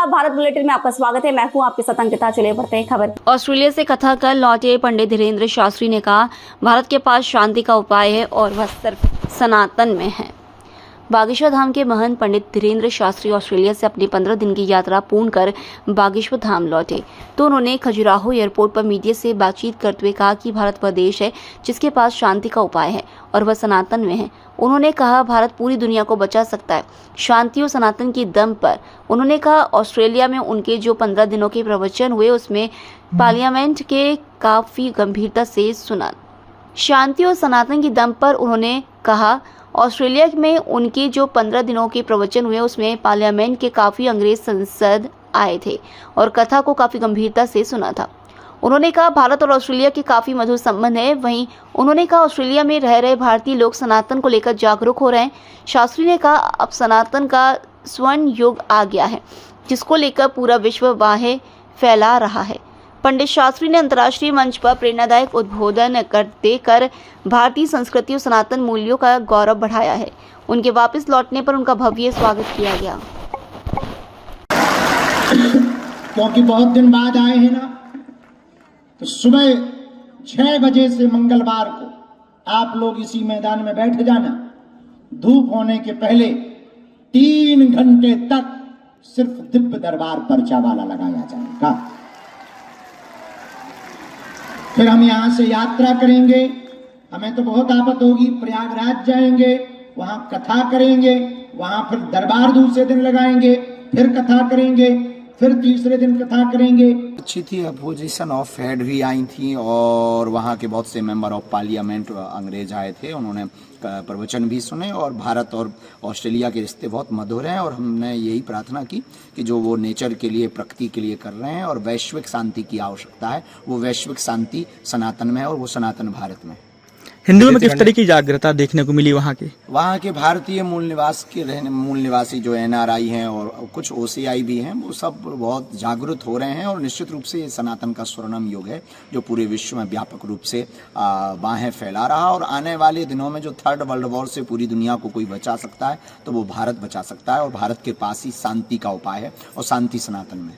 नमस्कार, भारत बुलेटिन में आपका स्वागत है। मैं हूं आपके साथ अंकिता। चलिए बढ़ते हैं खबर। ऑस्ट्रेलिया से कथा कर लौटे पंडित धीरेन्द्र शास्त्री ने कहा, भारत के पास शांति का उपाय है और वह सिर्फ सनातन में है। बागेश्वर धाम के महंत पंडित धीरेन्द्र शास्त्री ऑस्ट्रेलिया से अपनी 15 दिन की यात्रा पूर्ण कर बागेश्वर धाम लौटे तो उन्होंने खजुराहो एयरपोर्ट पर मीडिया से बातचीत करते हुए कहा कि भारत वह देश है जिसके पास शांति का उपाय है और वह सनातन में है। उन्होंने कहा, भारत पूरी दुनिया को बचा सकता है शांति और सनातन की दम पर। उन्होंने कहा, ऑस्ट्रेलिया में उनके जो 15 दिनों के प्रवचन हुए उसमें पार्लियामेंट के काफी गंभीरता से सुना। शांति और सनातन की दम पर उन्होंने कहा, ऑस्ट्रेलिया में उनके जो 15 दिनों के प्रवचन हुए उसमें पार्लियामेंट के काफी अंग्रेज संसद आए थे और कथा को काफी गंभीरता से सुना था। उन्होंने कहा, भारत और ऑस्ट्रेलिया के काफी मधुर संबंध है। वहीं उन्होंने कहा, ऑस्ट्रेलिया में रह रहे भारतीय लोग सनातन को लेकर जागरूक हो रहे हैं। शास्त्री ने कहा, अब सनातन का स्वर्ण युग आ गया है जिसको लेकर पूरा विश्व बाहें फैला रहा है। पंडित शास्त्री ने अंतर्राष्ट्रीय मंच पर प्रेरणादायक उद्बोधन देकर भारतीय संस्कृति और सनातन मूल्यों का गौरव बढ़ाया है। उनके वापस लौटने पर उनका भव्य स्वागत किया गया। क्योंकि बहुत दिन बाद आए हैं ना, तो सुबह 6 बजे से मंगलवार को आप लोग इसी मैदान में बैठ जाना। धूप होने के पहले 3 घंटे तक सिर्फ दिव्य दरबार पर्चा वाला लगाया जाएगा। फिर हम यहां से यात्रा करेंगे। हमें तो बहुत आफत होगी, प्रयागराज जाएंगे, वहां कथा करेंगे, वहां फिर दरबार दूसरे दिन लगाएंगे, फिर कथा करेंगे, फिर तीसरे दिन कथा करेंगे। अच्छी थी, अपोजिशन ऑफ हेड भी आई थी और वहाँ के बहुत से मेंबर ऑफ पार्लियामेंट अंग्रेज आए थे। उन्होंने प्रवचन भी सुने और भारत और ऑस्ट्रेलिया के रिश्ते बहुत मधुर हैं और हमने यही प्रार्थना की कि जो वो नेचर के लिए, प्रकृति के लिए कर रहे हैं और वैश्विक शांति की आवश्यकता है, वो वैश्विक शांति सनातन में है और वो सनातन भारत में। हिंदुओं में किस तरह की जागरूकता देखने को मिली वहाँ के भारतीय मूल निवासी जो NRI हैं और कुछ OCI भी हैं, वो सब बहुत जागरूक हो रहे हैं और निश्चित रूप से ये सनातन का स्वर्णिम युग है जो पूरे विश्व में व्यापक रूप से बाहें फैला रहा। और आने वाले दिनों में जो 3rd वर्ल्ड वॉर से पूरी दुनिया को कोई बचा सकता है तो वो भारत बचा सकता है और भारत के पास ही शांति का उपाय है और शांति सनातन में।